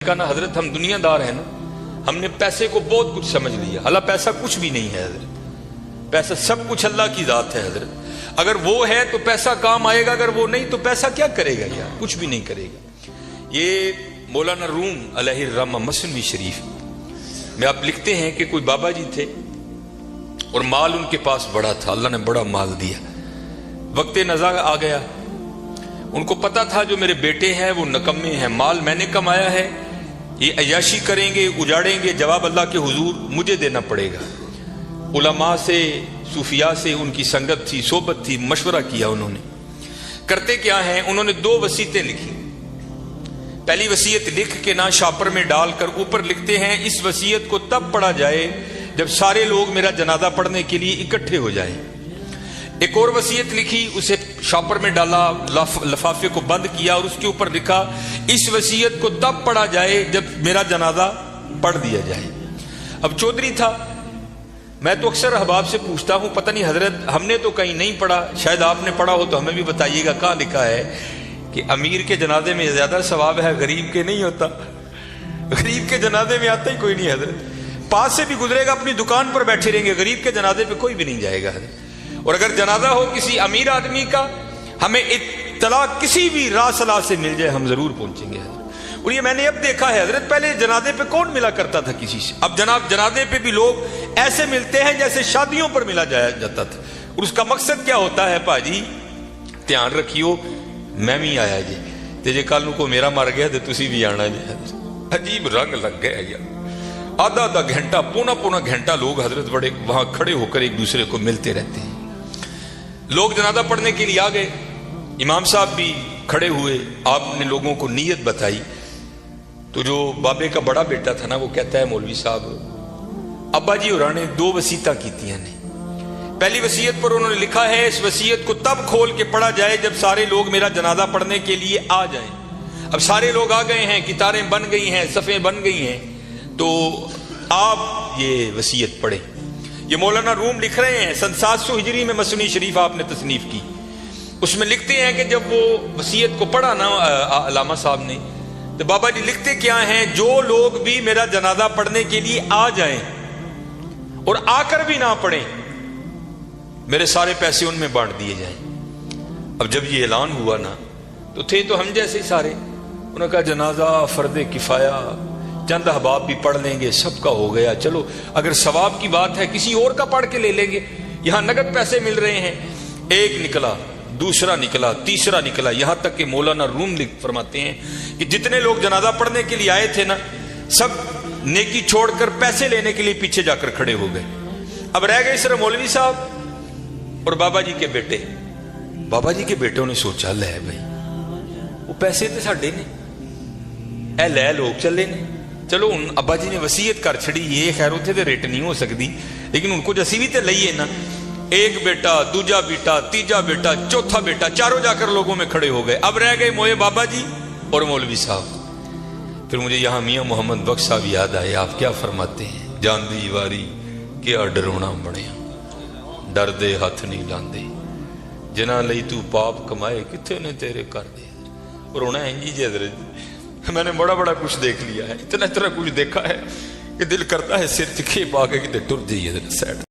کہا نا حضرت ہم دنیا دار ہیں نا، ہم نے پیسے کو بہت کچھ سمجھ لیا، اللہ پیسہ کچھ بھی نہیں ہے حضرت، پیسہ سب کچھ اللہ کی ذات ہے حضرت، اگر وہ ہے تو پیسہ کام آئے گا، اگر وہ نہیں تو پیسہ کیا کرے گا یار، کچھ بھی نہیں کرے گا۔ یہ مولانا روم علیہ الرحمہ مثنوی شریف میں آپ لکھتے ہیں کہ کوئی بابا جی تھے اور مال ان کے پاس بڑا تھا، اللہ نے بڑا مال دیا، وقت نزاع آ گیا، ان کو پتا تھا جو میرے بیٹے ہیں وہ نکمے ہیں، مال میں نے کمایا ہے، یہ عیاشی کریں گے، اجاڑیں گے، جواب اللہ کے حضور مجھے دینا پڑے گا۔ علماء سے، صوفیاء سے ان کی سنگت تھی، صحبت تھی، مشورہ کیا انہوں نے۔ کرتے کیا ہیں، انہوں نے 2 وصیتیں لکھی۔ پہلی وصیت لکھ کے نہ شاپر میں ڈال کر اوپر لکھتے ہیں اس وصیت کو تب پڑھا جائے جب سارے لوگ میرا جنازہ پڑھنے کے لیے اکٹھے ہو جائیں۔ ایک اور وصیت لکھی، اسے شاپر میں ڈالا، لفافے کو بند کیا اور اس کے اوپر لکھا اس وصیت کو تب پڑھا جائے جب میرا جنازہ پڑھ دیا جائے۔ اب چودھری تھا، میں تو اکثر احباب سے پوچھتا ہوں پتہ نہیں حضرت ہم نے تو کہیں نہیں پڑھا، شاید آپ نے پڑھا ہو تو ہمیں بھی بتائیے گا، کہاں لکھا ہے کہ امیر کے جنازے میں زیادہ ثواب ہے، غریب کے نہیں ہوتا، غریب کے جنازے میں آتا ہی کوئی نہیں حضرت، پاس سے بھی گزرے گا اپنی دکان پر بیٹھے رہیں گے، غریب کے جنازے پہ کوئی بھی نہیں جائے گا حضرت۔ اور اگر جنازہ ہو کسی امیر آدمی کا، ہمیں اطلاع کسی بھی راہ صلاح سے مل جائے ہم ضرور پہنچیں گے حضرت۔ اور یہ میں نے اب دیکھا ہے حضرت، پہلے جنازے پہ کون ملا کرتا تھا کسی سے، اب جناب جنازے پہ بھی لوگ ایسے ملتے ہیں جیسے شادیوں پر ملا جاتا تھا، اور اس کا مقصد کیا ہوتا ہے، پاجی دھیان رکھیو میں بھی آیا جی تے جے کل کو میرا مر گیا تو تسی بھی آنا جی حضرت۔ عجیب رنگ لگ گیا یار، آدھا گھنٹہ، پونا گھنٹہ لوگ حضرت بڑے وہاں کھڑے ہو کر ایک دوسرے کو ملتے رہتے ہیں۔ لوگ جنازہ پڑھنے کے لیے آ گئے، امام صاحب بھی کھڑے ہوئے، آپ نے لوگوں کو نیت بتائی، تو جو بابے کا بڑا بیٹا تھا نا وہ کہتا ہے مولوی صاحب ابا جی اور نے 2 وصیتاں کیتیاں نے، پہلی وصیت پر انہوں نے لکھا ہے اس وصیت کو تب کھول کے پڑھا جائے جب سارے لوگ میرا جنازہ پڑھنے کے لیے آ جائیں۔ اب سارے لوگ آ گئے ہیں، قطاریں بن گئی ہیں، صفیں بن گئی ہیں، تو آپ یہ وصیت پڑھیں۔ یہ مولانا روم لکھ رہے ہیں، سن 700 ہجری میں مثنوی شریف آپ نے تصنیف کی، اس میں لکھتے ہیں کہ جب وہ وصیت کو پڑھا نا علامہ صاحب نے، تو بابا جی لکھتے کیا ہیں، جو لوگ بھی میرا جنازہ پڑھنے کے لیے آ جائیں اور آ کر بھی نہ پڑھیں، میرے سارے پیسے ان میں بانٹ دیے جائیں۔ اب جب یہ اعلان ہوا نا تو تھے تو ہم جیسے ہی سارے، انہوں نے کہا جنازہ فرض کفایہ، چند احباب بھی پڑھ لیں گے، سب کا ہو گیا، چلو اگر ثواب کی بات ہے کسی اور کا پڑھ کے لے لیں گے، یہاں نقد پیسے مل رہے ہیں۔ ایک نکلا، دوسرا نکلا، تیسرا نکلا، یہاں تک کہ مولانا روم فرماتے ہیں کہ جتنے لوگ جنازہ پڑھنے کے لیے آئے تھے نا، سب نیکی چھوڑ کر پیسے لینے کے لیے پیچھے جا کر کھڑے ہو گئے۔ اب رہ گئے صرف مولوی صاحب اور بابا جی کے بیٹے۔ بابا جی کے بیٹوں نے سوچا لے بھائی وہ پیسے تے ساڈے نے، اے لے لوگ چلے نے، چلو ان ابا جی نے وصیت کر چھڑی، یہ خیر اتنے تے ریٹ نہیں ہو سکتی، لیکن ان کو جسی بھی تے لئیے نا۔ ایک بیٹا، دوجا بیٹا، تیجا بیٹا، چوتھا بیٹا، چاروں جا کر لوگوں میں کھڑے ہو گئے۔ اب رہ گئے موئے بابا جی اور مولوی صاحب۔ پھر مجھے یہاں میاں محمد بخش صاحب یاد آئے، آپ کیا فرماتے ہیں، جان دی واری کیا ڈرونا بنیا، ڈر دے ہاتھ نہیں لاندے، جنہ لئی تو پاپ کمائے کتنے نے تیرے کر دے۔ اور ہونا ہے جی حضرت، میں نے بڑا کچھ دیکھ لیا ہے، اتنا کچھ دیکھا ہے کہ دل کرتا ہے سر چکھے پا کے کتے ٹر جائیے سیڈ۔